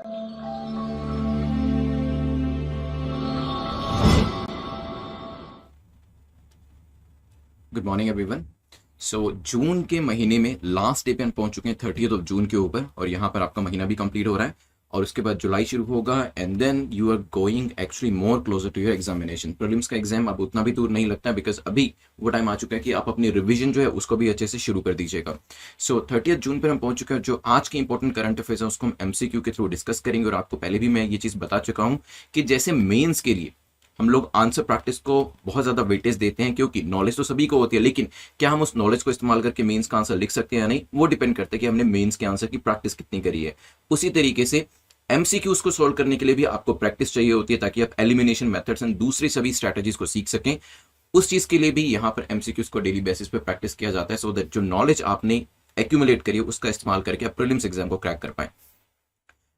Good morning everyone. So June के महीने में लास्ट डे पे हम पहुंच चुके हैं 30th ऑफ जून के ऊपर, और यहाँ पर आपका महीना भी कंप्लीट हो रहा है और उसके बाद जुलाई शुरू होगा and then you are going actually more closer to your examination. Prelims का एग्जाम अब उतना भी दूर नहीं लगता है, बिकॉज अभी वो टाइम आ चुका है कि आप अपनी रिवीजन जो है उसको भी अच्छे से शुरू कर दीजिएगा। सो 30th जून पर हम पहुंच चुके हैं। जो आज के इंपॉर्टेंट करंट अफेयर्स है उसको हम एमसीक्यू के थ्रू डिस्कस करेंगे, और आपको पहले भी मैं ये चीज़ बता चुका हूँ कि जैसे मेन्स के लिए हम लोग आंसर प्रैक्टिस को बहुत ज्यादा वेटेज देते हैं, क्योंकि नॉलेज तो सभी को होती है, लेकिन क्या हम उस नॉलेज को इस्तेमाल करके मेंस का आंसर लिख सकते हैं या नहीं, वो डिपेंड करता है कि हमने मेंस के आंसर की प्रैक्टिस कितनी करी है। उसी तरीके से एमसीक्यूज को सोल्व करने के लिए भी आपको प्रैक्टिस चाहिए होती है, ताकि आप एलिमिनेशन मेथड्स एंड दूसरी सभी स्ट्रैटेजीज को सीख सकें। उस चीज के लिए भी यहाँ पर एमसीक्यूज को डेली बेसिस पे प्रैक्टिस किया जाता है, सो दैट जो नॉलेज आपने एक्यूमुलेट करी है उसका इस्तेमाल करके आप प्रीलिम्स एग्जाम को क्रैक कर पाए।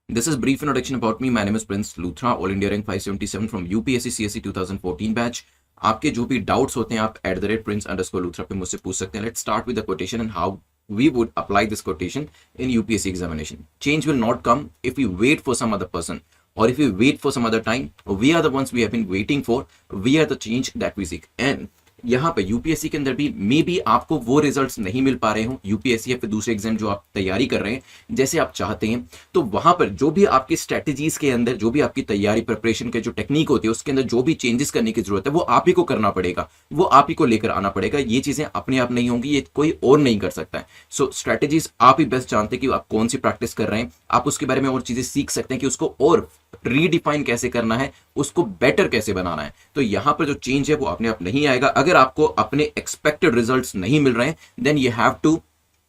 This is brief introduction about me. My name is Prince Luthra, All India Rank 577 from UPSC CSE 2014 batch. आपके जो भी डाउट्स होते हैं आप @prince_luthra पे मुझसे पूछ सकते हैं। Let's start with the quotation and how we would apply this quotation in UPSC examination. Change will not come if we wait for some other person, or if we wait for some other time. We are the ones we have been waiting for. We are the change that we seek. And यहाँ पे UPSC के अंदर भी may be आपको वो results नहीं मिल पा रहे हो, यूपीएससी या फिर दूसरे एग्जाम जो आप तैयारी कर रहे हैं जैसे आप चाहते हैं, तो वहां पर जो भी आपकी स्ट्रेटेजीज के अंदर, जो भी आपकी तैयारी प्रिपरेशन के जो टेक्निक होती है उसके अंदर जो भी चेंजेस करने की जरूरत है वो आप ही को करना पड़ेगा, वो आप ही को लेकर आना पड़ेगा। ये चीजें अपने आप नहीं होंगी, ये कोई और नहीं कर सकता है। सो स्ट्रेटेजीज आप ही बेस्ट जानते हैं कि आप कौन सी प्रैक्टिस कर रहे हैं, आप उसके बारे में और चीजें सीख सकते हैं कि उसको और रीडिफाइन कैसे करना है, उसको बेटर कैसे बनाना है। तो यहां पर जो चेंज है वो अपने आप नहीं आएगा। अगर आपको अपने एक्सपेक्टेड रिजल्ट्स नहीं मिल रहे हैं, then you have to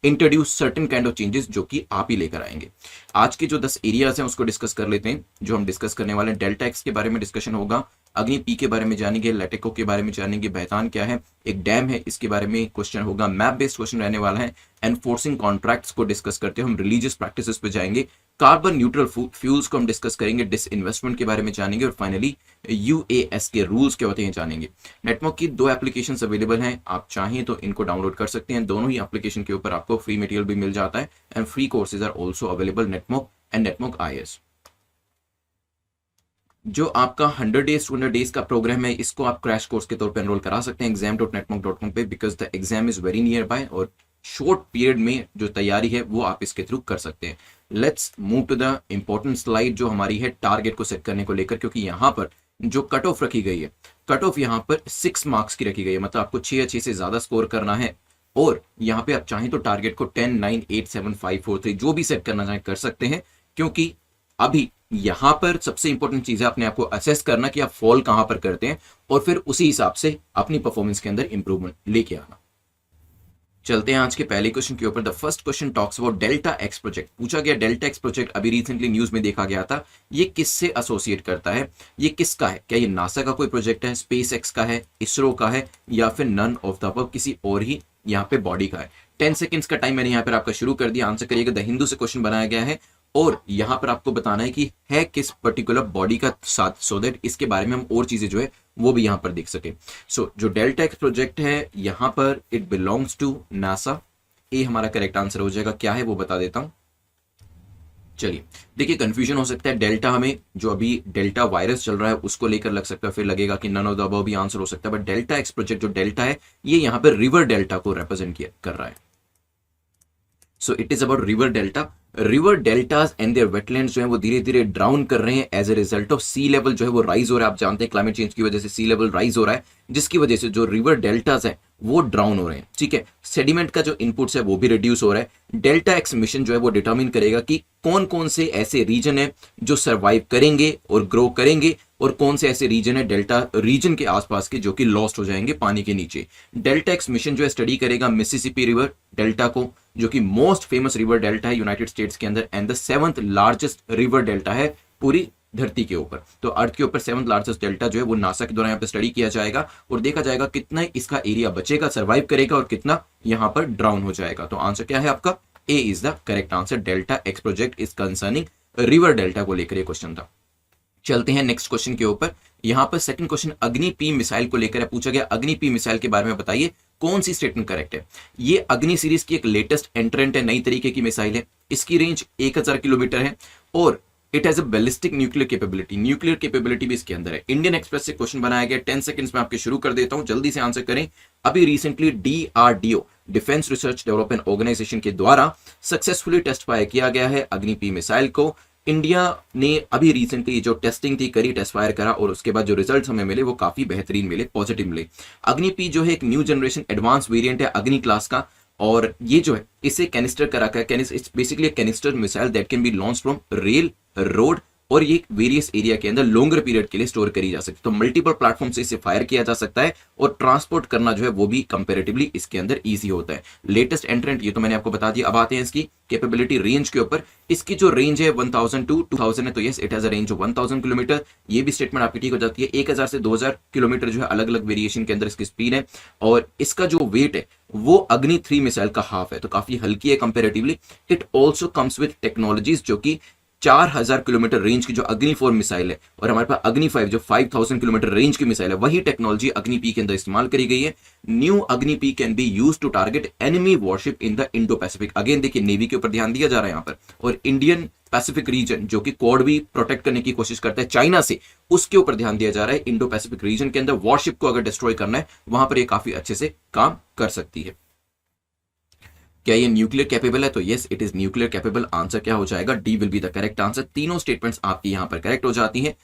introduce certain kind of changes जो कि आप ही लेकर आएंगे। आज के जो 10 एरियाज हैं उसको डिस्कस कर लेते हैं। जो हम डिस्कस करने वाले हैं, डेल्टा एक्स के बारे में डिस्कशन होगा, अग्नि पी के बारे में जानेंगे, लेटेको के बारे में जानेंगे, बहतान क्या है, एक डैम है इसके बारे में क्वेश्चन होगा, मैप बेस्ड क्वेश्चन रहने वाला है, एनफोर्सिंग कॉन्ट्रैक्ट्स को डिस्कस करते हैं, हम रिलीजियस प्रैक्टिसेस पे जाएंगे, कार्बन न्यूट्रल फ्यूल्स को हम डिस्कस करेंगे, डिसइन्वेस्टमेंट के बारे में जानेंगे, और फाइनली यूएएस के रूल्स क्या होते हैं जानेंगे। नेटमॉक की 2 एप्लीकेशंस अवेलेबल हैं, आप चाहें तो इनको डाउनलोड कर सकते हैं। दोनों ही एप्लीकेशन के ऊपर आपको फ्री मटेरियल भी मिल जाता है and free courses are also available, Netmock and Netmock IAS. जो आपका 100 days 200 days का प्रोग्राम है, इसको आप क्रैश कोर्स के तौर पे एनरोल करा सकते हैं exam.netmonk.com पे, because the exam is very near by, और शॉर्ट पीरियड में जो तैयारी है वो आप इसके थ्रू कर सकते हैं। Let's move to the important slide जो हमारी है टारगेट को सेट करने को लेकर, क्योंकि यहाँ पर जो कट ऑफ रखी गई है, कट ऑफ यहाँ पर 6 मार्क्स की रखी गई है, मतलब आपको 6 या 6 से ज्यादा स्कोर करना है, और यहाँ पे आप चाहें तो टारगेट को 10, 9, 8, 7, 5, 4, 3 जो भी सेट करना चाहें कर सकते हैं। क्योंकि अभी यहां पर सबसे इंपॉर्टेंट चीज है अपने आप को असेस करना कि आप फॉल कहां पर करते हैं, और फिर उसी हिसाब से अपनी परफॉर्मेंस के अंदर इंप्रूवमेंट लेके आना। चलते हैं आज के पहले क्वेश्चन के ऊपर। The first question talks about delta X project. पूछा गया डेल्टा एक्स प्रोजेक्ट अभी रिसेंटली न्यूज में देखा गया था, ये किससे एसोसिएट करता है, ये किसका है, क्या ये नासा का कोई प्रोजेक्ट है, स्पेस एक्स का है, इसरो का है, या फिर नन ऑफ द अबव, किसी और ही यहाँ पे बॉडी का है। 10 सेकेंड्स का टाइम मैंने यहाँ पर आपका शुरू कर दिया, आंसर करिएगा। द हिंदू से क्वेश्चन बनाया गया है और यहां पर आपको बताना है कि है किस पर्टिकुलर बॉडी का साथ, सो दैट इसके बारे में हम और चीजें जो है वो भी यहां पर देख सके। सो जो डेल्टा एक्स प्रोजेक्ट है यहां पर इट बिलोंग्स टू नासा, ए हमारा करेक्ट आंसर हो जाएगा। क्या है वो बता देता हूं। चलिए देखिए, कंफ्यूजन हो सकता है, डेल्टा हमें जो अभी डेल्टा वायरस चल रहा है उसको लेकर लग सकता है, फिर लगेगा कि नन ऑफ द अबव भी आंसर हो सकता है, बट डेल्टा एक्स प्रोजेक्ट जो डेल्टा है ये यहां पर रिवर डेल्टा को रिप्रेजेंट कर रहा है। So it is about river delta. River deltas and their wetlands जो है वो धीरे धीरे ड्राउन कर रहे हैं as a result of sea level जो है वो राइज हो रहा है। आप जानते हैं क्लाइमेट चेंज की वजह से सी लेवल राइज हो रहा है, जिसकी वजह से जो रिवर डेल्टाज है वो ड्राउन हो रहे हैं। ठीक है, सेडिमेंट का जो इनपुट्स है वो भी रिड्यूस हो रहा है। डेल्टा एक्स मिशन जो है वो डिटरमिन करेगा कि कौन कौन से ऐसे रीजन है जो सर्वाइव करेंगे और ग्रो करेंगे, और कौन से ऐसे रीजन है डेल्टा रीजन के आसपास के जो कि लॉस्ट हो जाएंगे पानी के नीचे। डेल्टा एक्स मिशन जो है स्टडी करेगा मिसिसिपी रिवर डेल्टा को, जो कि मोस्ट फेमस रिवर डेल्टा है यूनाइटेड स्टेट्स के अंदर, and the 7th largest river delta है पूरी धरती के ऊपर। तो अर्थ के ऊपर 7th लार्जेस्ट डेल्टा जो है वो नासा के द्वारा यहाँ पे स्टडी किया जाएगा, और देखा जाएगा कितना इसका एरिया बचेगा, सर्वाइव करेगा, और कितना यहाँ पर ड्राउन हो जाएगा। तो आंसर क्या है आपका, A is the correct answer. Delta X project is concerning river delta को लेकर ये क्वेश्चन था। चलते हैं नेक्स्ट क्वेश्चन के ऊपर। यहां पर सेकंड क्वेश्चन अग्नि पी मिसाइल को लेकर पूछा गया। अग्नि पी मिसाइल के बारे में बताइए कौन सी स्टेटमेंट करेक्ट है। ये अग्नि सीरीज की एक लेटेस्ट एंट्रेंट है, नई तरीके की मिसाइल है। इसकी रेंज 1000 किलोमीटर है और it has a ballistic nuclear capability, nuclear capability भी इसके अंदर है। इंडियन एक्सप्रेस से क्वेश्चन बनाया गया, 10 सेकंड्स में आपके शुरू कर देता हूं, जल्दी से आंसर करें। अभी recently DRDO, defence research development organisation के द्वारा सक्सेसफुली टेस्ट फायर किया गया है अग्नि P मिसाइल को। इंडिया ने अभी रिसेंटली जो टेस्टिंग थी करी, टेस्ट फायर करा, और उसके बाद जो रिजल्ट्स हमें मिले वो काफी बेहतरीन मिले, पॉजिटिव मिले। अग्नि P जो है एक न्यू जनरेशन एडवांस वेरिएंट है अग्नि क्लास का, और ये जो है इसे कैनिस्टर करा कर, it's basically canister missile that can be launch from rail, road, और ये वेरियस एरिया के अंदर लॉन्गर पीरियड के लिए स्टोर करी जा सकती है। तो मल्टीपल प्लेटफॉर्म से इसे फायर किया जा सकता है, और ट्रांसपोर्ट करना जो है वो भी कंपैरेटिवली इसके अंदर इजी होता है। लेटेस्ट एंट्रेंट ये तो मैंने आपको बता दिया। अब आते हैं इसकी कैपेबिलिटी रेंज के ऊपर। इसकी जो रेंज है 1000 to 2000 है, तो yes it has a range of 1000 kilometre. ये भी स्टेटमेंट आपकी ठीक हो जाती है। 1000 से 2000 किलोमीटर जो है अलग अलग वेरिएशन के अंदर इसकी स्पीड है, और इसका जो वेट है वो अग्नि 3 मिसाइल का हाफ है, तो काफी हल्की है comparatively. It also comes with technologies जो कि 4000 किलोमीटर रेंज की जो अग्नि 4 मिसाइल है, और हमारे पास अग्नि 5 जो 5000 किलोमीटर रेंज की मिसाइल है, वही टेक्नोलॉजी अग्नि P के अंदर इस्तेमाल करी गई है। New Agni P can be used to target enemy warship in the Indo Pacific. Again देखिए नेवी के ऊपर ध्यान दिया जा रहा है यहाँ पर, और इंडियन पैसिफिक रीजन जो कि क्वाड भी प्रोटेक्ट करने की कोशिश करता है चाइना से, उसके ऊपर ध्यान दिया जा रहा है। इंडो पैसिफिक रीजन के अंदर वॉरशिप को अगर डिस्ट्रॉय करना है, वहां पर ये काफी अच्छे से काम कर सकती है। क्या ये न्यूक्लियर कैपेबल है? तो yes it is nuclear capable. Answer क्या हो जाएगा? D will be the correct answer. तीनों स्टेटमेंट्स आपकी यहां पर करेक्ट हो जाती हैं।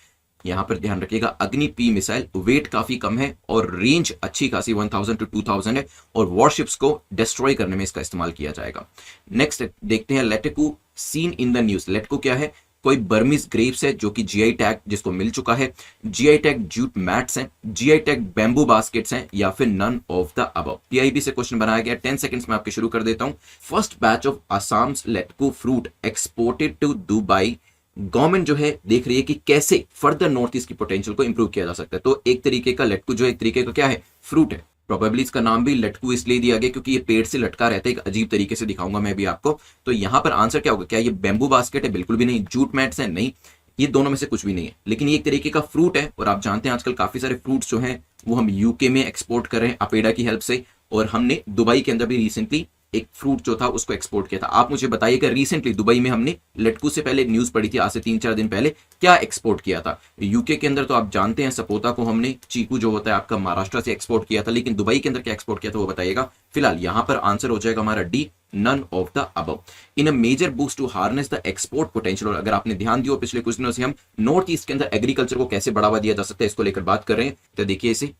यहां पर ध्यान रखिएगा अग्नि P मिसाइल वेट काफी कम है, और रेंज अच्छी खासी 1000 to 2000 है, और वॉरशिप्स को डिस्ट्रॉय करने में इसका इस्तेमाल किया जाएगा। नेक्स्ट देखते हैं लेटको सीन इन द न्यूज। लेटको क्या है? कोई बर्मीज ग्रेप्स है जो कि GI टैग जिसको मिल चुका है, GI टैग जूट मैट्स हैं, GI टैग बैम्बू बास्केट्स हैं, या फिर none of the above. PIB से क्वेश्चन बनाया गया, 10 सेकंड्स में आपके शुरू कर देता हूं। First batch of Assam's Leteku fruit exported to Dubai. Government जो है देख रही है कि कैसे फर्दर नॉर्थ ईस्ट की पोटेंशियल को इंप्रूव किया जा सकता है। तो एक तरीके का लेटको जो है एक तरीके का क्या है? फ्रूट है। प्रोबेबली इसका नाम भी लटकू इसलिए दिया गया क्योंकि ये पेड़ से लटका रहता है, एक अजीब तरीके से दिखाऊंगा मैं भी आपको। तो यहां पर आंसर क्या होगा? क्या ये बैम्बू बास्केट है? बिल्कुल भी नहीं। जूट मैट्स है? नहीं। ये दोनों में से कुछ भी नहीं है, लेकिन ये एक तरीके का फ्रूट है। और आप जानते हैं आजकल काफी सारे फ्रूट्स जो हैं वो हम यूके में एक्सपोर्ट कर रहे हैं अपेडा की हेल्प से, और हमने दुबई के अंदर भी रिसेंटली एक फ्रूट जो था उसको एक्सपोर्ट किया था। आप मुझे बताइए कि रिसेंटली दुबई में हमने लटकू से पहले न्यूज पड़ी थी आज से 3-4 दिन पहले, क्या एक्सपोर्ट किया था? यूके के अंदर तो आप जानते हैं सपोता को हमने, चीकू जो होता है आपका महाराष्ट्र से एक्सपोर्ट किया था, लेकिन दुबई के अंदर क्या एक्सपोर्ट किया था वो बताइएगा। फिलहाल यहां पर आंसर हो जाएगा हमारा D, none of the above. In a major boost to harness the export potential. और अगर आपने ध्यान दिया पिछले कुछ दिनों से हम नॉर्थ ईस्ट के अंदर एग्रीकल्चर को कैसे बढ़ावा दिया जा सकता है इसको लेकर बात कर रहे हैं, तो देखिए इसे।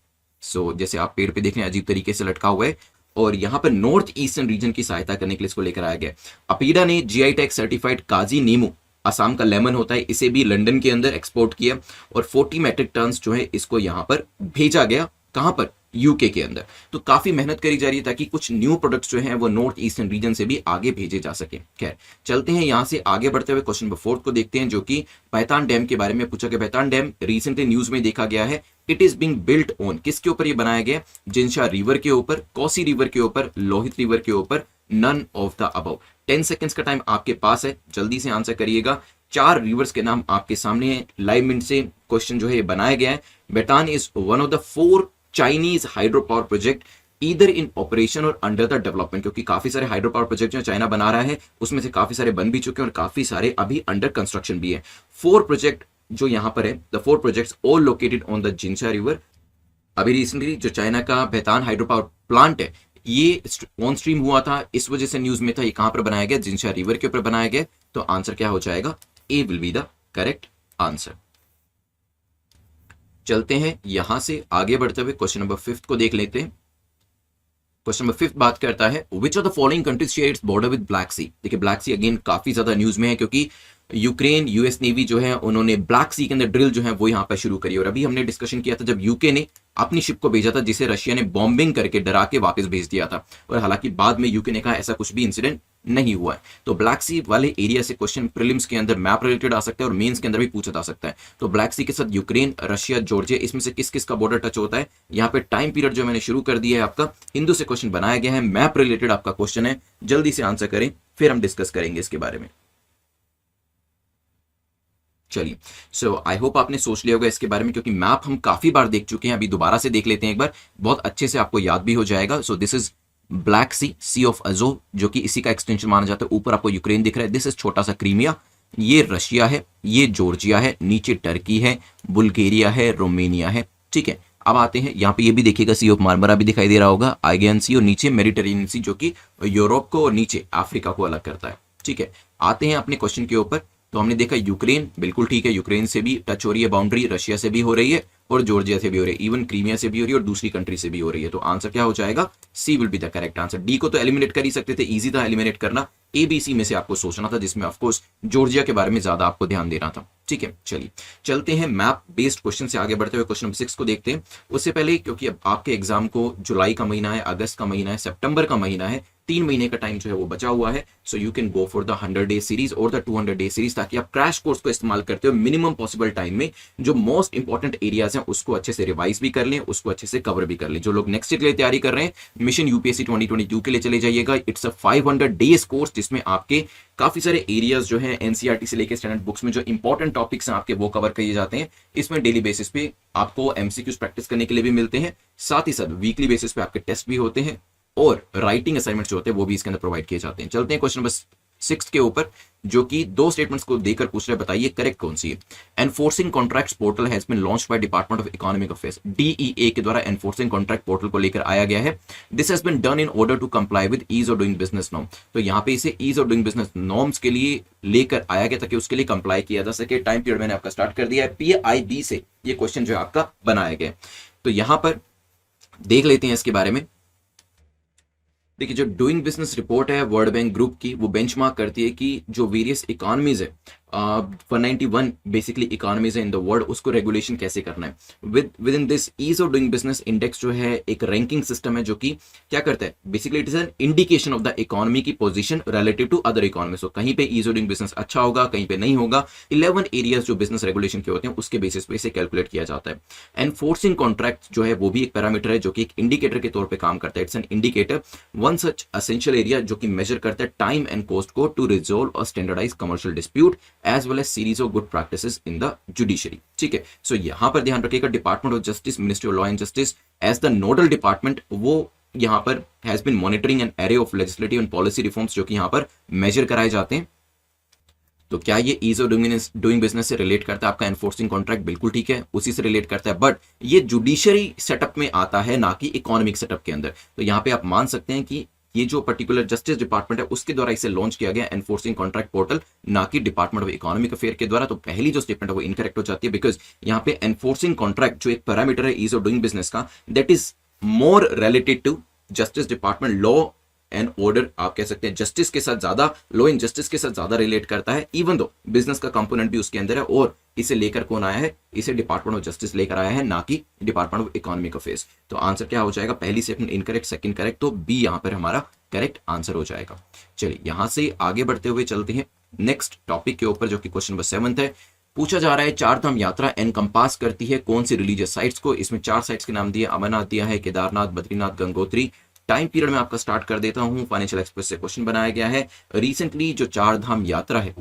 जैसे आप पेड़ पे देख रहे हैं अजीब तरीके से लटका हुआ है, और यहां पर नॉर्थ ईस्टर्न रीजन की सहायता करने के लिए इसको लेकर आया गया। अपेडा ने GI टैग सर्टिफाइड काजी नीमू, असम का लेमन होता है, इसे भी लंदन के अंदर एक्सपोर्ट किया, और 40 मैट्रिक टन जो है इसको यहां पर भेजा गया। कहां पर? यूके के अंदर। तो काफी मेहनत करी जा रही है ताकि कुछ न्यू प्रोडक्ट्स जो हैं वो नॉर्थ ईस्टर्न रीजन से भी आगे भेजे जा सके। खैर चलते हैं यहां से आगे बढ़ते हुए क्वेश्चन नंबर 4 को देखते हैं, जो कि पैतान डैम के बारे में पूछा गया। पैतान डैम रिसेंटली न्यूज में देखा गया है। It is being built on, किसके ऊपर ये बनाया गया? जिनशा रिवर के ऊपर, कोसी रिवर के ऊपर, लोहित रिवर के ऊपर, none of the above. 10 seconds का टाइम आपके पास है, जल्दी से आंसर करिएगा। 4 रिवर्स के नाम आपके सामने है। लाइव मिनट से क्वेश्चन जो है ये बनाया गया है। Betan is one of the 4 Chinese hydro power project either in operation और अंडर द डेवलपमेंट, क्योंकि काफी सारे हाइड्रो पावर प्रोजेक्ट जो चाइना बना रहा है उसमें से काफी सारे बन भी चुके हैं और काफी सारे अभी अंडर कंस्ट्रक्शन भी है। 4 प्रोजेक्ट जो यहां पर है, the 4 projects all located on the जिनशा river. अभी रिसेंटली जो चाइना का बेतान हाइड्रो पावर प्लांट है ये ऑन स्ट्रीम हुआ था, इस वजह से न्यूज में था। ये कहां पर बनाया गया? जिनशा रिवर के ऊपर बनाया गया। तो आंसर क्या हो जाएगा? A will be the correct answer. चलते हैं यहां से आगे बढ़ते हुए क्वेश्चन नंबर 5 को देख लेते हैं। क्वेश्चन नंबर 5 बात करता है which of the following countries share its border with Black Sea. देखिए ब्लैक सी अगेन काफी ज्यादा न्यूज में है, क्योंकि यूक्रेन US नेवी जो है उन्होंने ब्लैक सी के अंदर ड्रिल जो है वो यहां पर शुरू करी। और अभी हमने डिस्कशन किया था जब यूके ने अपनी शिप को भेजा था जिसे रशिया ने बॉम्बिंग करके डरा के वापस भेज दिया था, और हालांकि बाद में यूके ने कहा ऐसा कुछ भी इंसिडेंट नहीं हुआ है। तो ब्लैक सी वाले एरिया से क्वेश्चन प्रीलिम्स के अंदर मैप रिलेटेड आ सकता है और मेंस के अंदर भी पूछा जा सकता है। तो ब्लैक सी के साथ यूक्रेन, रशिया, जॉर्जिया, इसमें से किस किस का बॉर्डर टच होता है? यहाँ पे टाइम पीरियड जो मैंने शुरू कर दिया है आपका हिंदू से क्वेश्चन बनाया गया है, मैप रिलेटेड आपका क्वेश्चन है, जल्दी से आंसर करें फिर हम डिस्कस करेंगे इसके बारे में। चलिए आई होप आपने सोच लिया होगा इसके बारे में, क्योंकि मैप हम काफी बार देख चुके हैं, अभी दोबारा से देख लेते हैं एक बार, बहुत अच्छे से आपको याद भी हो जाएगा। So this is Black Sea of Azov, जो कि इसी का एक्सटेंशन माना जाता है। ऊपर आपको यूक्रेन दिख रहा है, दिस इज छोटा सा क्रीमिया, ये रशिया है, ये जॉर्जिया है, नीचे टर्की है, बुल्गारिया है, रोमेनिया है। ठीक है, अब आते हैं यहाँ पे, ये भी देखिएगा सी ऑफ मार्मरा भी दिखाई दे रहा होगा, आइगेन सी, और नीचे मेडिटेरेनियन सी जो कि यूरोप को और नीचे अफ्रीका को अलग करता है। ठीक है, आते हैं अपने क्वेश्चन के ऊपर। तो हमने देखा यूक्रेन, बिल्कुल ठीक है, यूक्रेन से भी टच हो रही है बाउंड्री, रशिया से भी हो रही है और जॉर्जिया से भी हो रही है, इवन क्रीमिया से भी हो रही है और दूसरी कंट्री से भी हो रही है। तो आंसर क्या हो जाएगा? C will be the correct answer. D को तो एलिमिनेट कर ही सकते थे, इजी था एलिमिनेट करना। एबीसी में से आपको सोचना था, जिसमें ऑफकोर्स जॉर्जिया के बारे में ज्यादा आपको ध्यान देना था। ठीक है, चलिए चलते हैं मैप बेस्ड क्वेश्चन से आगे बढ़ते हुए क्वेश्चन नंबर 6 को देखते हैं। उससे पहले, क्योंकि अब आपके एग्जाम को जुलाई का महीना है, अगस्त का महीना है, सितंबर का महीना है, 3 महीने का टाइम जो है वो बचा हुआ है। So you can go for the 100 day series और द 200 डे सीरीज, ताकि आप क्रैश कोर्स को इस्तेमाल करते हो मिनिमम पॉसिबल टाइम में जो मोस्ट इंपॉर्टेंट एरियाज हैं उसको अच्छे से रिवाइज भी कर लें, उसको अच्छे से कवर भी कर लें। जो लोग नेक्स्ट ईयर के लिए तैयारी कर रहे हैं, मिशन यूपीएससी 2022 के लिए चले जाइएगा। इट्स अ 500 डेज कोर्स जिसमें आपके काफी सारे एरियाज जो है एनसीईआरटी से लेकर स्टैंडर्ड बुक्स में जो इंपॉर्टेंट टॉपिक्स हैं आपके वो कवर किए जाते हैं। इसमें डेली बेसिस पे आपको एमसीक्यूज प्रैक्टिस करने के लिए भी मिलते हैं, साथ ही साथ वीकली बेसिस पे आपके टेस्ट भी होते हैं और राइटिंग असाइनमेंट्स जो होते हैं वो भी इसके अंदर प्रोवाइड किए जाते हैं। चलते हैं क्वेश्चन नंबर 6 के ऊपर, जो कि 2 स्टेटमेंट्स को देकर पूछ रहे, बताइए करेक्ट कौन सी है। Enforcing contracts portal has been launched by Department of Economic Affairs, DEA के द्वारा एनफोर्सिंग कॉन्ट्रैक्ट पोर्टल को लेकर आया गया है। This has been done in order to comply with ease of doing business norm. तो यहाँ पे इसे ease of doing business norms के लिए लेकर आया गया ताकि उसके लिए कंप्लाई किया जा सके। टाइम पीरियड मैंने आपका स्टार्ट कर दिया है, पीआईबी से ये क्वेश्चन जो है आपका बनाया गया। तो यहां पर देख लेते हैं इसके बारे में। देखिए, जो डूइंग बिजनेस रिपोर्ट है वर्ल्ड बैंक ग्रुप की, वो बेंचमार्क करती है कि जो वेरियस इकोनॉमीज है, 191 बेसिकली इकोनॉमीज है इन द वर्ल्ड, उसको रेगुलेशन कैसे करना है। Within this ease of doing business index जो है एक रैंकिंग सिस्टम है जो कि क्या करता है, basically it is an indication of the economy की position relative to other economy. So कहीं पे ईज ऑफ डूइंग बिजनेस अच्छा होगा, कहीं पे नहीं होगा। 11 एरियाज जो बिजनेस रेगुलेशन के होते हैं उसके बेसिस पे इसे कैलकुलेट किया जाता है। एनफोर्सिंग कॉन्ट्रैक्ट जो है वो भी एक पैरामीटर है जो कि एक इंडिकेटर के तौर पर काम करता है। It's an indicator, one such essential area जो कि मेजर करता है टाइम एंड कॉस्ट को टू रिजोल्व और standardise commercial dispute as well as series of good practices in the judiciary. ठीक है, सो यहां पर ध्यान रखिएगा department of justice, ministry of law and justice as the nodal department, वो यहां पर has been monitoring an array of legislative and policy reforms जो कि यहां पर मेजर कराए जाते हैं। तो क्या ये ईज ऑफ डूइंग बिजनेस से रिलेट करता है? आपका एनफोर्सिंग कॉन्ट्रैक्ट बिल्कुल ठीक है, उसी से रिलेट करता है, बट ये जुडिशरी सेटअप में आता है ना कि इकोनॉमिक सेटअप के अंदर। तो यहां पे आप मान सकते हैं कि ये जो पर्टिकुलर जस्टिस डिपार्टमेंट है उसके द्वारा इसे लॉन्च किया गया एनफोर्सिंग कॉन्ट्रैक्ट पोर्टल, ना कि डिपार्टमेंट ऑफ इकोनॉमिक अफेयर के द्वारा। तो पहली जो स्टेटमेंट है वो इनकरेक्ट हो जाती है, बिकॉज यहाँ पे एनफोर्सिंग कॉन्ट्रैक्ट जो एक पैरामीटर है ईज ऑफ डूइंग बिजनेस का, that is more related to justice department, law and order आप कह सकते हैं, जस्टिस के साथ ज्यादा, लॉ एंड जस्टिस के साथ ज्यादा रिलेट करता है, इवन दो बिजनेस का कंपोनेंट भी उसके अंदर है। और इसे लेकर कौन आया है? इसे डिपार्टमेंट ऑफ जस्टिस लेकर आया है, ना कि डिपार्टमेंट ऑफ इकोनॉमिक अफेयर्स। तो आंसर क्या हो जाएगा? पहली स्टेटमेंट इनकरेक्ट, सेकंड करेक्ट, तो बी यहां पर हमारा करेक्ट आंसर हो जाएगा। चलिए यहां से आगे बढ़ते हुए चलते हैं नेक्स्ट टॉपिक के ऊपर, जो कि क्वेश्चन नंबर 7 है। पूछा जा रहा है चार धाम यात्रा एनकंपास करती है कौन सी रिलीजियस साइट्स को। इसमें 4 साइट्स के नाम दिए, अमरनाथ दिया है, केदारनाथ, बद्रीनाथ, गंगोत्री। टाइम पीरियड में आपका स्टार्ट कर देता हूं, फाइनेंशियल एक्सप्रेस से क्वेश्चन बनाया गया है। रिसेंटली जो चार धाम यात्रा है,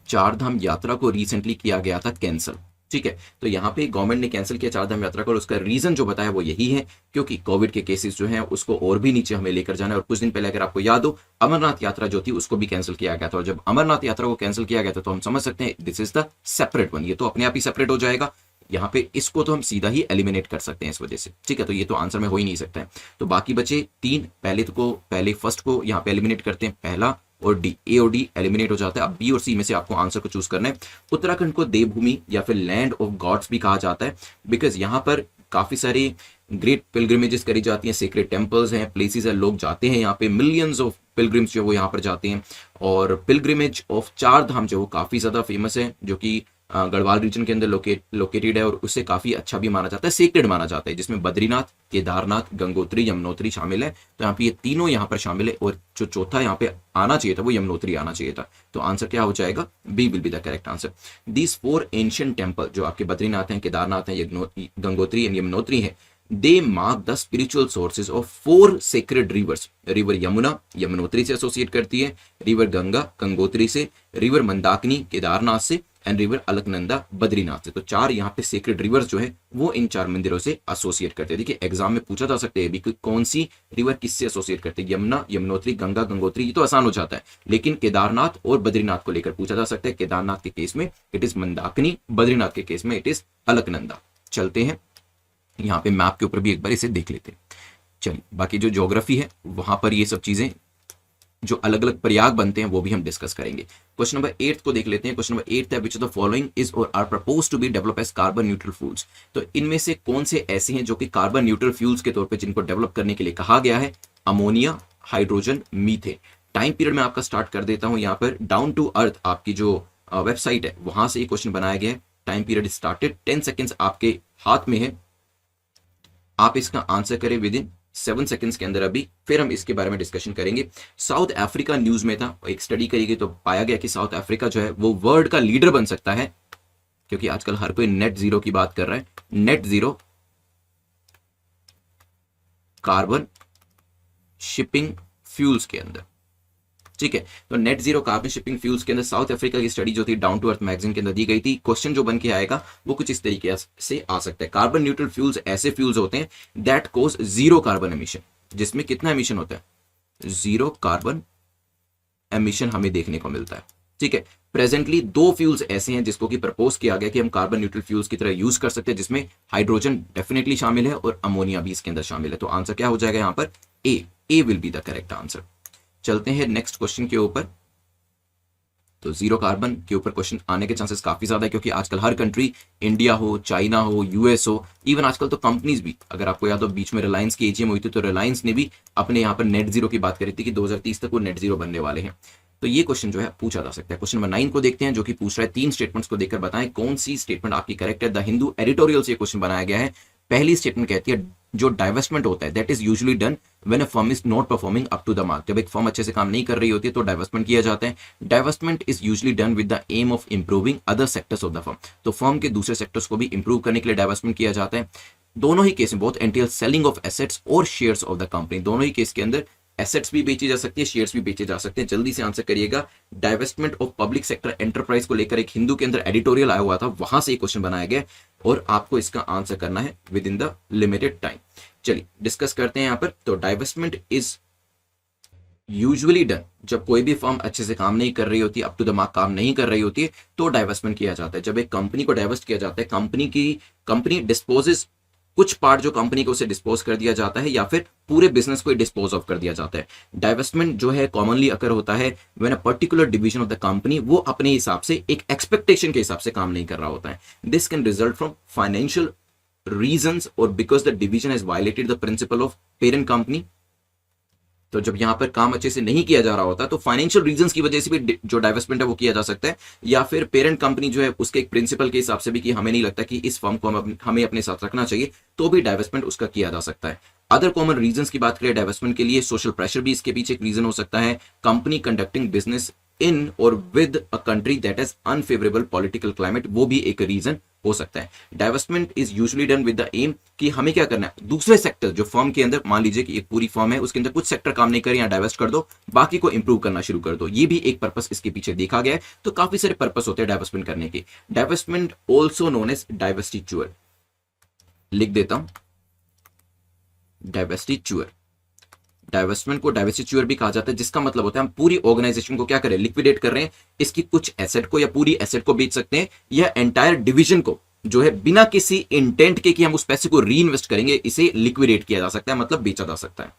चार धाम यात्रा को रिसेंटली किया गया था कैंसिल। ठीक है, तो यहाँ पे गवर्नमेंट ने कैंसिल किया चार धाम यात्रा को, और उसका रीजन जो बताया वो यही है क्योंकि कोविड के केसेस जो हैं उसको और भी नीचे हमें लेकर जाना है। और कुछ दिन पहले अगर आपको याद हो, अमरनाथ यात्रा जो थी उसको भी कैंसिल किया गया था, और जब अमरनाथ यात्रा को कैंसिल किया गया था तो हम समझ सकते हैं this is the separate one, ये तो अपने आप ही सेपरेट हो जाएगा। यहाँ पे इसको तो हम सीधा ही एलिमिनेट कर सकते हैं इस वजह से। ठीक है, तो ये तो आंसर में हो ही नहीं सकता है। तो बाकी बचे 3, पहले फर्स्ट को यहाँ पे एलिमिनेट करते हैं, पहला और डी, ए और डी एलिमिनेट हो जाता है। अब बी और सी में से आपको आंसर को चूज करना है। उत्तराखंड को देवभूमि या फिर लैंड ऑफ गॉड्स भी कहा जाता है, बिकॉज यहाँ पर काफी सारी ग्रेट पिलग्रिमेजेस करी जाती हैं, सीक्रेट टेम्पल्स हैं, प्लेसेस है, लोग जाते हैं यहाँ पे, मिलियंस ऑफ पिलग्रिम्स जो वो यहाँ पर जाते हैं। और पिलग्रिमेज ऑफ चार धाम जो वो काफी ज्यादा फेमस है, जो कि गढ़वाल रीजन के अंदर लोकेटेड है, और उससे काफी अच्छा भी माना जाता है, सेक्रेड माना जाता है, जिसमें बद्रीनाथ, केदारनाथ, गंगोत्री, यमुनोत्री शामिल है। तो यहाँ पे ये तीनों यहाँ पर शामिल है, और जो चौथा यहाँ पे आना चाहिए था वो यमुनोत्री आना चाहिए था। तो आंसर क्या हो जाएगा? B will be the correct answer. These 4 ancient temple जो आपके बद्रीनाथ हैं, केदारनाथ हैं, गंगोत्री एंड यमुनोत्री है, they mark the spiritual sources of 4 sacred rivers। River Yamuna Yamunotri से एसोसिएट करती है, रिवर गंगा गंगोत्री से, रिवर मंदाकिनी केदारनाथ से, एंड रिवर अलकनंदा बद्रीनाथ से। तो 4 यहाँ पे सेक्रेड रिवर्स जो है वो इन 4 मंदिरों से एसोसिएट करते हैं। देखिए एग्जाम में पूछा जा सकता है कि कौन सी रिवर किससे एसोसिएट करते हैं, यमुना, यमुनोत्री, गंगा, गंगोत्री, ये तो आसान हो जाता है। लेकिन केदारनाथ और बद्रीनाथ को लेकर पूछा जा सकता है। केदारनाथ के केस में इट इज मंदाकिनी, बद्रीनाथ के केस में इट इज अलकनंदा। चलते हैं यहाँ पे मैप के ऊपर भी एक बार इसे देख लेते हैं। चलिए बाकी जो ज्योग्राफी है वहां पर ये सब चीजें जो अलग अलग प्रयाग बनते हैं वो भी हम डिस्कस करेंगे। क्वेश्चन नंबर 8 को देख लेते हैं। क्वेश्चन नंबर 8 है which of the following is और are propose to be develop as carbon neutral fuels. तो इनमें से कौन से ऐसे हैं जो कि कार्बन न्यूट्रल फ्यूल्स के तौर पे जिनको डेवलप करने के लिए कहा गया है? Ammonia, hydrogen, methane. Time period में आपका स्टार्ट कर देता हूं। यहाँ पर डाउन टू अर्थ आपकी जो वेबसाइट है वहां से ये क्वेश्चन बनाया गया है। टाइम पीरियड स्टार्टेड, 10 सेकेंड्स आपके हाथ में है, आप इसका आंसर करें विद इन 7 सेकंड्स के अंदर। अभी फिर हम इसके बारे में डिस्कशन करेंगे। साउथ अफ्रीका न्यूज में था, एक स्टडी करी गई तो पाया गया कि साउथ अफ्रीका जो है वो वर्ल्ड का लीडर बन सकता है, क्योंकि आजकल हर कोई नेट जीरो की बात कर रहा है। Net zero carbon shipping fuels के अंदर, ठीक है। तो net zero carbon shipping fuels के अंदर साउथ अफ्रीका की स्टडी जो थी डाउन टू अर्थ मैगजीन के अंदर दी गई थी। क्वेश्चन जो बन के आएगा वो कुछ इस तरीके से आ सकता है। कार्बन न्यूट्रल फ्यूल्स ऐसे फ्यूल्स होते हैं that cause zero carbon emission, जिसमें कितना एमिशन होता है? जीरो कार्बन एमिशन हमें देखने को मिलता है, ठीक है। प्रेजेंटली 2 फ्यूल्स ऐसे हैं जिसको कि प्रपोज किया गया कि हम कार्बन न्यूट्रल फ्यूल्स की तरह यूज कर सकते हैं, जिसमें हाइड्रोजन डेफिनेटली शामिल है और अमोनिया भी इसके अंदर शामिल है। तो आंसर क्या हो जाएगा यहाँ पर? A will be the correct answer. चलते हैं नेक्स्ट क्वेश्चन के ऊपर। तो जीरो कार्बन के ऊपर क्वेश्चन आने के चांसेस काफी ज्यादा है, क्योंकि आजकल हर कंट्री, इंडिया हो, चाइना हो, यूएस हो, इवन आजकल तो कंपनीज भी, अगर आपको याद हो बीच में रिलायंस की एजीएम हुई थी तो रिलायंस ने भी अपने यहाँ पर नेट जीरो की बात करी थी कि 2030 तक वो नेट जीरो बनने वाले हैं। तो ये क्वेश्चन जो है पूछा जा सकता है। क्वेश्चन नंबर 9 को देखते हैं, जो कि पूछ रहा है 3 स्टेटमेंट्स को देखकर बताएं कौन सी स्टेटमेंट आपकी करेक्ट है। द हिंदू एडिटोरियल से क्वेश्चन बनाया गया है। पहली स्टेटमेंट कहती है जो डाइवेस्टमेंट होता है that is usually done when a firm is not performing up to the mark. जब एक फर्म अच्छे से काम नहीं कर रही होती है तो डाइवेस्टमेंट किया जाता है। Divestment is usually done with the aim of improving other sectors of the firm. तो फर्म के दूसरे सेक्टर्स को भी इंप्रूव करने के लिए डाइवेस्टमेंट किया जाता है। दोनों ही केस में both entail selling of assets और शेयर्स ऑफ द कंपनी। दोनों ही केस के अंदर एसेट्स भी बेची जा सकती है, शेयर्स भी बेचे जा सकते हैं। जल्दी से आंसर करिएगा। Divestment of public sector enterprise को लेकर एक हिंदू के अंदर एडिटोरियल आया हुआ था, वहां से क्वेश्चन बनाया गया और आपको इसका आंसर करना है with in the limited time. चलिए डिस्कस करते हैं यहाँ पर। तो डाइवेस्टमेंट इज यूजुअली डन जब कोई भी फर्म अच्छे से काम नहीं कर रही होती, अप टू द मार्क काम नहीं कर रही होती है, तो डाइवेस्टमेंट किया जाता है। जब एक कंपनी को डाइवेस्ट किया जाता है, कंपनी डिस्पोजेस कुछ पार्ट जो कंपनी को उसे डिस्पोज कर दिया जाता है या फिर पूरे बिजनेस को डिस्पोज ऑफ कर दिया जाता है। डाइवेस्टमेंट जो है कॉमनली अकर होता है when a particular division of the company वो अपने हिसाब से एक एक्सपेक्टेशन के हिसाब से काम नहीं कर रहा होता है। This can result from financial reasons और because the division has violated the principle of parent company. तो जब यहां पर काम अच्छे से नहीं किया जा रहा होता तो फाइनेंशियल रीजंस की वजह से भी जो डाइवेस्टमेंट है वो किया जा सकता है, या फिर पेरेंट कंपनी जो है उसके एक प्रिंसिपल के हिसाब से भी कि हमें नहीं लगता कि इस फर्म को हमें अपने साथ रखना चाहिए, तो भी डाइवेस्टमेंट उसका किया जा सकता है। अदर कॉमन रीजंस की बात करें डाइवेस्टमेंट के लिए, सोशल प्रेशर भी इसके पीछे एक रीजन हो सकता है। कंपनी कंडक्टिंग बिजनेस इन और with a country that has unfavourable political climate, वो भी एक रीजन हो सकता है। Divestment is usually done with the aim कि हमें क्या करना है, दूसरे सेक्टर जो फर्म के अंदर, मान लीजिए कि एक पूरी फर्म है उसके अंदर कुछ सेक्टर काम नहीं कर रहे, यहाँ डाइवेस्ट कर दो, बाकी को इंप्रूव करना शुरू कर दो। ये भी एक पर्पस इसके पीछे देखा गया है। तो काफी सारे पर्पस होते हैं डाइवेस्टमेंट करने के। डाइवेस्टमेंट ऑल्सो नोन एज डाइवेस्टिच्योर, लिख देता हूं डाइवेस्टिच्योर। डाइवेस्टमेंट को डाइवेस्टिच्योर भी कहा जाता है, जिसका मतलब होता है हम पूरी ऑर्गेनाइजेशन को क्या करें, लिक्विडेट कर रहे हैं। इसकी कुछ एसेट को या पूरी एसेट को बेच सकते हैं, या एंटायर डिवीजन को जो है बिना किसी इंटेंट के कि हम उस पैसे को री इन्वेस्ट करेंगे, इसे लिक्विडेट किया जा सकता है, मतलब बेचा जा सकता है।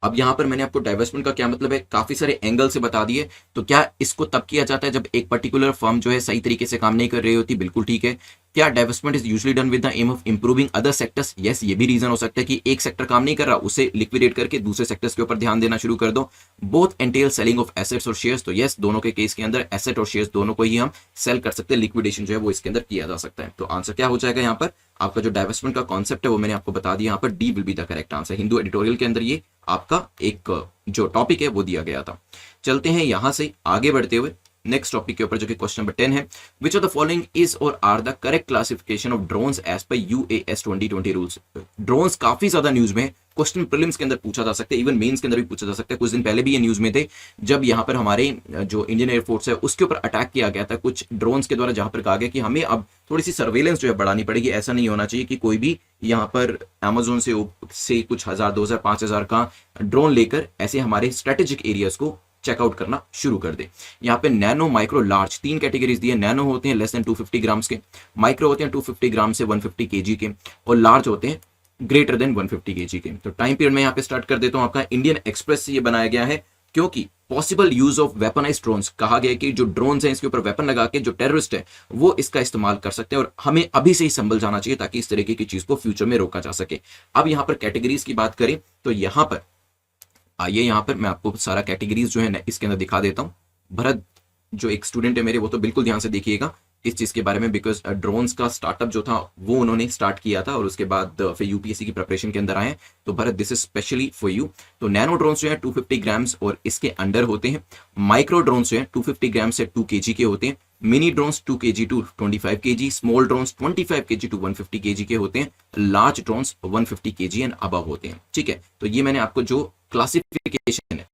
अब यहां पर मैंने आपको डाइवेस्टमेंट का क्या मतलब है काफी सारे एंगल से बता दिए। तो क्या इसको तब किया जाता है जब एक पर्टिकुलर फर्म जो है सही तरीके से काम नहीं कर रही होती? बिल्कुल ठीक है। क्या divestment is usually done with the aim of improving other sectors? Yes, ये भी रीजन हो सकता है कि एक सेक्टर काम नहीं कर रहा, उसे लिक्विडेट करके दूसरे सेक्टर्स के ऊपर ध्यान देना शुरू कर दो। Both entail selling of assets और शेयर्स, तो यस दोनों के केस के अंदर एसेट और शेयर्स दोनों को ही हम सेल कर सकते हैं, लिक्विडेशन जो है वो इसके अंदर किया जा सकता है। तो आंसर क्या हो जाएगा यहाँ पर? आपका जो डाइवेस्टमेंट का कॉन्सेप्ट है वो मैंने आपको बता दिया, यहाँ पर D will be the correct answer. Hindu editorial के अंदर ये आपका एक जो टॉपिक है वो दिया गया था। चलते हैं यहां से आगे बढ़ते हुए नेक्स्ट टॉपिक के ऊपर, जो कि क्वेश्चन नंबर 10 है। Which of the following is और are the correct classification of drones as per UAS 2020 rules? Drones काफी ज्यादा न्यूज में, क्वेश्चन प्रीलिम्स के अंदर पूछा जा सकता है, इवन मेंस के अंदर भी पूछा जा सकता है। कुछ दिन पहले भी ये न्यूज में थे जब यहाँ पर हमारे जो इंडियन एयरफोर्स है उसके ऊपर अटैक किया गया था कुछ ड्रोन्स के द्वारा, जहां पर कहा गया कि हमें अब थोड़ी सी सर्वेलेंस जो है बढ़ानी पड़ेगी। ऐसा नहीं होना चाहिए कि कोई भी यहाँ पर अमेजोन से कुछ 1000 2000 5000 का ड्रोन लेकर ऐसे हमारे स्ट्रेटेजिक एरियाज को चेकआउट करना शुरू कर दे। यहाँ पे नैनो, माइक्रो, लार्ज 3 कैटेगरीज दी है। नैनो होते हैं लेस देन 250 ग्राम्स के, माइक्रो होते हैं 250 ग्राम से 150 केजी के, और लार्ज होते हैं ग्रेटर देन 150 केजी के। तो टाइम पीरियड में यहाँ पे स्टार्ट कर देता हूँ। आपका इंडियन एक्सप्रेस से ये बनाया गया है क्योंकि possible use of weaponised drones, कहा गया है कि जो ड्रोन्स हैं इसके ऊपर वेपन लगा के जो टेररिस्ट है वो इसका इस्तेमाल कर सकते हैं, और हमें अभी से ही संभल जाना चाहिए ताकि इस तरीके की चीज को फ्यूचर में रोका जा सके। अब यहाँ पर कैटेगरीज की बात करें तो यहाँ पर आइए, यहाँ पर मैं आपको सारा कैटेगरीज जो है इसके अंदर दिखा देता हूँ। भरत जो एक स्टूडेंट है मेरे, वो तो बिल्कुल ध्यान से देखिएगा इस चीज के बारे में, बिकॉज ड्रोन्स का स्टार्टअप जो था वो उन्होंने स्टार्ट किया था और उसके बाद फिर यूपीएससी की प्रिपरेशन के अंदर आए। तो Bharat this is specially for you. तो नैनो ड्रोन्स जो है 250 ग्राम्स और इसके अंडर होते हैं। माइक्रो ड्रोन्स जो है 250 ग्राम से 2 केजी के होते हैं। Mini drones 2 KG to 25 KG, small drones 25 KG to 150 KG के होते हैं, large drones 150 KG and above होते हैं। ठीक है, तो ये मैंने आपको जो क्लासिफिकेशन है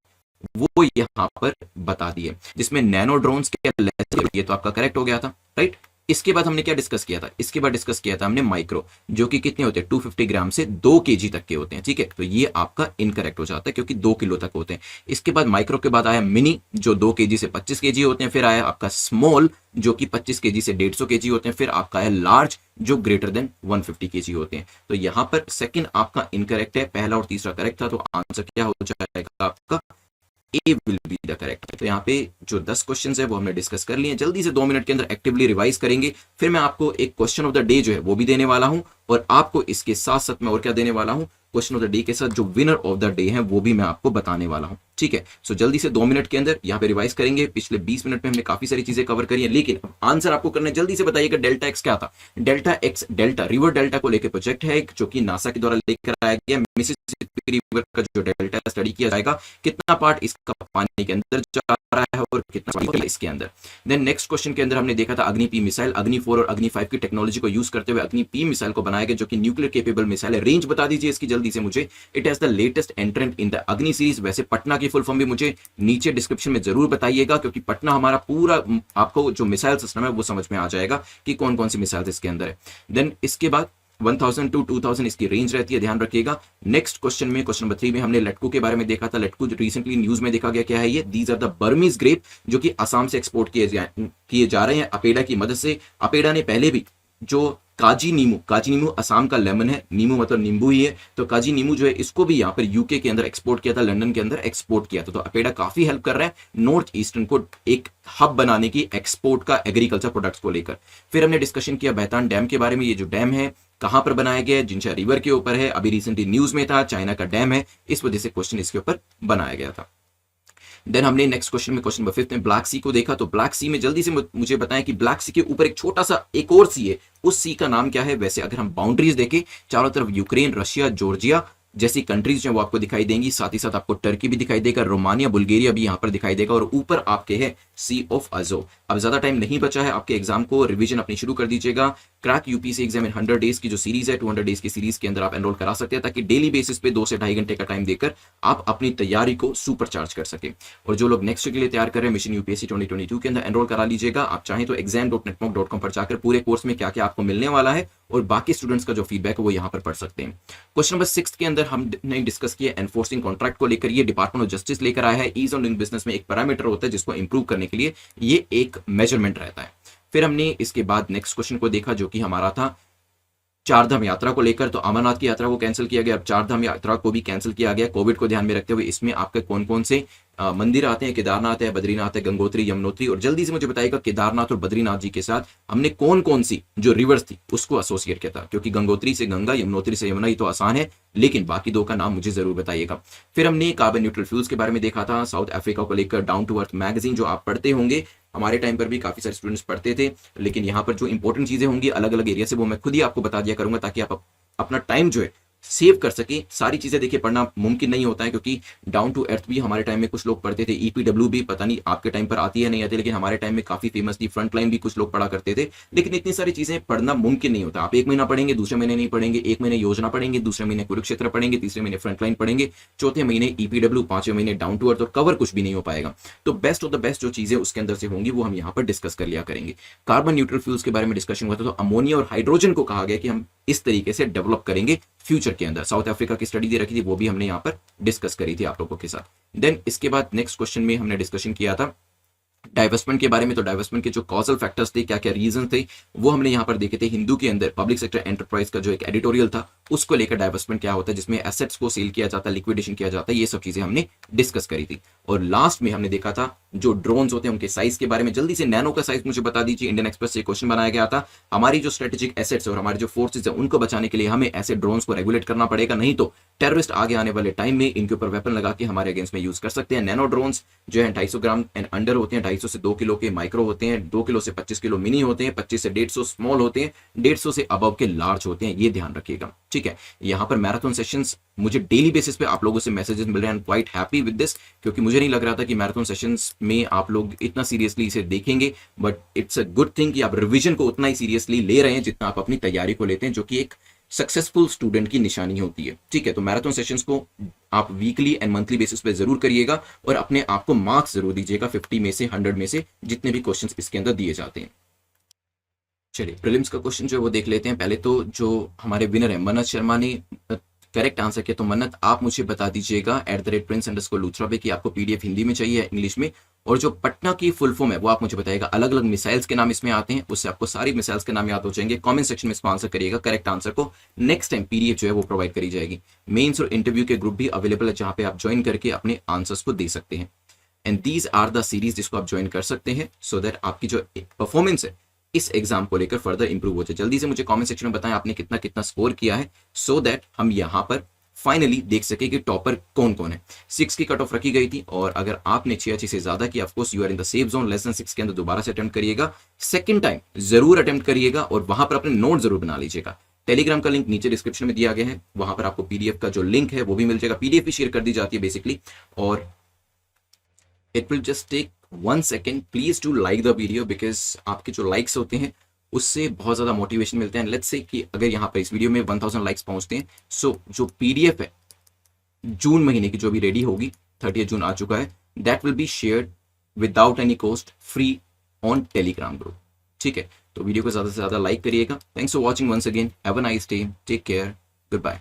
वो यहाँ पर बता दिए, जिसमें नैनो ड्रोन्स के लेस, ये तो आपका करेक्ट हो गया था, राइट। इसके बाद हमने क्या डिस्कस किया था, इसके बाद डिस्कस किया था हमने माइक्रो, जो कि कितने होते हैं 250 ग्राम से 2 केजी तक के होते हैं। ठीक है, तो ये आपका इनकरेक्ट हो जाता है क्योंकि 2 किलो तक होते हैं। इसके बाद माइक्रो के बाद आया मिनी, जो 2 केजी से 25 केजी होते हैं। फिर आया आपका स्मॉल, जो कि 25 केजी से 150 केजी होते हैं। फिर आपका है लार्ज, जो ग्रेटर देन 150 केजी होते हैं। तो यहां पर सेकंड आपका इनकरेक्ट है, पहला और तीसरा करेक्ट था। तो आंसर क्या हो जाएगा आपका, ए विल बी द करेक्ट। तो यहाँ पे जो 10 क्वेश्चंस है वो हमने डिस्कस कर लिए। जल्दी से 2 मिनट के अंदर एक्टिवली रिवाइज करेंगे। फिर मैं आपको एक क्वेश्चन ऑफ द डे जो है वो भी देने वाला हूं, और आपको इसके साथ साथ मैं और क्या देने वाला हूं, क्वेश्चन ऑफ द डे के साथ जो विनर ऑफ द डे है वो भी मैं आपको बताने वाला हूं। ठीक है, सो जल्दी से 2 मिनट के अंदर यहाँ पे रिवाइज करेंगे। पिछले 20 मिनट में हमने काफी सारी चीजें कवर करी है, लेकिन आंसर आपको करना है। जल्दी से बताइएगा डेल्टा एक्स क्या था। Delta x, delta river delta को लेकर प्रोजेक्ट है जो कि नासा के द्वारा लेकर आया गया। मिसिसिपी रिवर का जो डेल्टा स्टडी किया जाएगा, कितना पार्ट इसका पानी के अंदर जा रहा है और कितना पार्ट इसके अंदर। देन नेक्स्ट क्वेश्चन के अंदर हमने देखा था अग्नि पी मिसाइल, अग्नि 4 और अग्नि 5 की टेक्नोलॉजी को यूज करते हुए अग्नि पी मिसाइल को बनाया गया, जो कि न्यूक्लियर केपेबल मिसाइल है। रेंज बता दीजिए इसकी जल्दी से मुझे। It has the latest एंट्रेंट in the अग्नि सीरीज। वैसे पटना की फुल फॉर्म भी मुझे नीचे डिस्क्रिप्शन में जरूर बताइएगा, क्योंकि पटना हमारा पूरा आपको जो मिसाइल सिस्टम है वो समझ में आ जाएगा कि कौन कौन सी मिसाइल इसके अंदर है। देन इसके बाद 1000 टू 2000 इसकी रेंज रहती है, ध्यान रखिएगा। नेक्स्ट क्वेश्चन में, क्वेश्चन नंबर 3 में हमने लटकू के बारे में देखा था। लटकू जो रिसेंटली न्यूज में देखा गया, क्या है ये, these are the Burmese grape, जो कि असम से एक्सपोर्ट किए जा रहे हैं अपेडा की मदद से। अपेडा ने पहले भी जो काजी नीमू असम का लेमन है, नीमू मतलब नींबू ही है, तो काजी नीमू जो है इसको भी यहाँ पर यूके के अंदर एक्सपोर्ट किया था, लंदन के अंदर एक्सपोर्ट किया था। तो अपेडा काफी हेल्प कर रहा है नॉर्थ ईस्टर्न को एक हब बनाने की एक्सपोर्ट का एग्रीकल्चर प्रोडक्ट्स को लेकर। फिर हमने डिस्कशन किया बेहतान डैम के बारे में। ये जो डैम है कहां पर बनाया गया है, जिंचा रिवर के ऊपर है। अभी रिसेंटली न्यूज में था, चाइना का डैम है, इस वजह से क्वेश्चन इसके ऊपर बनाया गया था। देन हमने नेक्स्ट क्वेश्चन में, क्वेश्चन नंबर 5 में ब्लैक सी को देखा। तो ब्लैक सी में जल्दी से मुझे बताएं कि ब्लैक सी के ऊपर एक छोटा सा एक और सी है, उस सी का नाम क्या है। वैसे अगर हम बाउंड्रीज देखें, चारों तरफ यूक्रेन, रशिया, जॉर्जिया जैसी कंट्रीज जो वो आपको दिखाई देंगी। साथ ही साथ आपको टर्की भी दिखाई देगा, रोमानिया, बुल्गारिया भी यहाँ पर दिखाई देगा, और ऊपर आपके है सी ऑफ अजो। अब ज्यादा टाइम नहीं बचा है आपके एग्जाम को, रिवीजन अपनी शुरू कर दीजिएगा। Crack UPSC exam in 100 days की जो सीरीज है, 200 डेज की सीरीज के अंदर आप एनरोल करा सकते हैं, ताकि डेली बेसिस पे 2 से 2.5 घंटे का टाइम देकर आप अपनी तैयारी को सुपर चार्ज कर सके। और जो लोग नेक्स्ट के लिए तैयार कर रहे हैं मिशन यूपीएससी 2022 के अंदर एनरोल करा लीजिएगा। आप चाहें तो exam.netmock.com पर जाकर पूरे कोर्स में क्या क्या आपको मिलने वाला है और बाकी स्टूडेंट्स का जो फीडबैक है वो यहाँ पर पढ़ सकते हैं। क्वेश्चन नंबर 6 के अंदर हमने डिस्कस किया एनफोर्सिंग कॉन्ट्रैक्ट को लेकर। ये डिपार्टमेंट ऑफ जस्टिस लेकर आया है। ईज ऑन डूइंग बिजनेस में एक पैरामीटर होता है जिसको इंप्रूव करने के लिए ये एक मेजरमेंट रहता है। फिर हमने इसके बाद नेक्स्ट क्वेश्चन को देखा, जो कि हमारा था चारधाम यात्रा को लेकर। तो अमरनाथ की यात्रा को कैंसिल किया गया, अब चारधाम यात्रा को भी कैंसिल किया गया कोविड को ध्यान में रखते हुए। इसमें आपके कौन कौन से मंदिर आते हैं, केदारनाथ है, बद्रीनाथ है, गंगोत्री, यमुनोत्री। और जल्दी से मुझे बताइएगा केदारनाथ और बद्रीनाथ जी के साथ हमने कौन कौन सी जो रिवर्स थी उसको एसोसिएट किया था, क्योंकि गंगोत्री से गंगा, यमुनोत्री से यमुना, ये तो आसान है, लेकिन बाकी 2 का नाम मुझे जरूर बताइएगा। फिर हमने कार्बन न्यूट्रल फ्यूल्स के बारे में देखा था, साउथ अफ्रीका को लेकर डाउन टू अर्थ मैगजीन जो आप पढ़ते होंगे, हमारे टाइम पर भी काफी सारे स्टूडेंट्स पढ़ते थे, लेकिन यहाँ पर जो इंपॉर्टेंट चीजें होंगी अलग अलग एरिया से वो मैं खुद ही आपको बता दिया करूंगा, ताकि आप अपना टाइम जो है सेव कर सके। सारी चीजें देखिए पढ़ना मुमकिन नहीं होता है, क्योंकि डाउन टू अर्थ भी हमारे टाइम में कुछ लोग पढ़ते थे, ईपीडब्ल्यू भी पता नहीं आपके टाइम पर आती है नहीं आती, लेकिन हमारे टाइम में काफी फेमस थी, फ्रंट लाइन भी कुछ लोग पढ़ा करते थे। लेकिन इतनी सारी चीजें पढ़ना मुमकिन नहीं होता। आप एक महीना पढ़ेंगे, दूसरे महीने नहीं पढ़ेंगे, एक महीने योजना पढ़ेंगे, दूसरे महीने कुरुक्षेत्र पढ़ेंगे, तीसरे महीने फ्रंट लाइन पढ़ेंगे, चौथे महीने ईपीडब्ल्यू, पांचवें महीने डाउन टू अर्थ, और कवर कुछ भी नहीं हो पाएगा। तो बेस्ट ऑफ द बेस्ट जो चीजें उसके अंदर से होंगी वो हम यहाँ पर डिस्कस कर लिया करेंगे। कार्बन न्यूट्रल फ्यूल्स के बारे में डिस्कशन हुआ था, तो अमोनिया और हाइड्रोजन को कहा गया कि हम इस तरीके से डेवलप करेंगे फ्यूचर के अंदर। साउथ अफ्रीका की स्टडी दे रखी थी, वो भी हमने यहाँ पर डिस्कस करी थी आप लोगों के साथ। देन इसके बाद नेक्स्ट क्वेश्चन में हमने डिस्कशन किया था डाइवर्समेंट के बारे में। तो डाइवर्समेंट के जो कॉजल फैक्टर्स थे, क्या क्या रीजन थे, वो हमने यहाँ पर देखे थे। हिंदू के अंदर पब्लिक सेक्टर एंटरप्राइज का जो एक एडिटोरियल था, उसको लेकर डाइवर्समेंट क्या होता है, जिसमें एसेट्स को सेल किया जाता है, लिक्विडेशन किया जाता है, ये सब चीजें हमने डिस्कस करी थी। और लास्ट में हमने देखा था जो ड्रोन्स होते हैं उनके साइज के बारे में। जल्दी से नैनो का साइज मुझे बता दीजिए। इंडियन एक्सप्रेस से क्वेश्चन बनाया गया था। हमारी जो स्ट्रेटेजिक एसेट्स और हमारे जो फोर्सेज है उनको बचाने के लिए हमें ऐसे ड्रोन्स को रेगुलेट करना पड़ेगा, नहीं तो टेररिस्ट आगे आने वाले टाइम में इनके ऊपर वेपन लगा के हमारे अगेंस्ट में यूज कर सकते हैं। नैनो ड्रोन्स जो है 250 ग्राम एंड अंडर होते हैं, 250 से 2 किलो के माइक्रो होते हैं, 2 किलो से 25 किलो मिनी होते हैं, 25 से 150 स्मॉल होते हैं, 150 से अबव के लार्ज होते हैं। ये ध्यान रखिएगा, ठीक है। यहाँ पर मैराथन सेशंस मुझे डेली बेसिस पे आप लोगों से मैसेजेस मिल रहे हैं, क्वाइट हैप्पी विद दिस, क्योंकि मुझे नहीं लग रहा था कि मैराथन सेशंस में आप लोग इतना सीरियसली इसे देखेंगे। But it's a good thing कि आप रिवीजन को उतना ही सीरियसली ले रहे हैं जितना आप अपनी तैयारी को लेते हैं, जो कि एक सक्सेसफुल स्टूडेंट की निशानी होती है, ठीक है। तो मैराथन सेशंस को आप वीकली एंड मंथली बेसिस पे जरूर करिएगा और अपने आप को मार्क्स जरूर दीजिएगा 50 में से 100 में से जितने भी क्वेश्चंस इसके अंदर दिए जाते हैं। चलिए प्रीलिम्स का क्वेश्चन जो है वो देख लेते हैं। पहले तो जो हमारे विनर है मन्नत शर्मा ने करेक्ट आंसर किया। तो मन्नत आप मुझे बता दीजिएगा @prince_luthra पे कि आपको पीडीएफ हिंदी में चाहिए, इंग्लिश में, और जो पटना की फुल फॉर्म है वो आप मुझे बताइएगा। अलग अलग मिसाइल्स के नाम इसमें आते हैं, उससे आपको सारी मिसाइल्स के नाम याद हो जाएंगे। कमेंट सेक्शन में इसको आंसर करिएगा करेक्ट आंसर को। नेक्स्ट टाइम पीडीएफ जो है वो प्रोवाइड करी जाएगी। मेंस और इंटरव्यू के ग्रुप भी अवेलेबल है, जहां पे आप ज्वाइन करके अपने आंसर्स को दे सकते हैं। And these are the series जिसको आप ज्वाइन कर सकते हैं, सो दैट आपकी जो परफॉर्मेंस है इस एग्जाम को लेकर फर्दर इंप्रूव हो जाए। जल्दी से मुझे कमेंट सेक्शन में बताएं आपने कितना कितना स्कोर किया है, सो दैट हम यहाँ पर फाइनली देख सके कि टॉपर कौन कौन है। 6 की कट ऑफ रखी गई थी, और अगर आपने 6 से ज्यादा की, of course you are in the safe zone. Less than 6 के अंदर दोबारा से अटेम्प्ट करिएगा, सेकंड टाइम जरूर अटेम्प्ट करिएगा, और वहां पर अपने नोट जरूर बना लीजिएगा। टेलीग्राम का लिंक नीचे डिस्क्रिप्शन में दिया गया है, वहां पर आपको पीडीएफ का जो लिंक है वो भी मिल जाएगा। पीडीएफ भी शेयर कर दी जाती है बेसिकली, और it will just take 1 second. Please do like the video, because आपके जो लाइक्स होते हैं उससे बहुत ज्यादा मोटिवेशन मिलता है। लेट्स से कि अगर यहाँ पर इस वीडियो में 1000 लाइक्स पहुंचते हैं, सो जो पीडीएफ है जून महीने की जो भी रेडी होगी, 30 जून आ चुका है, that will be shared without any cost, free on Telegram group, ठीक है। तो वीडियो को ज्यादा से ज्यादा लाइक करिएगा। Thanks for watching once again, have a nice day, take care, good bye.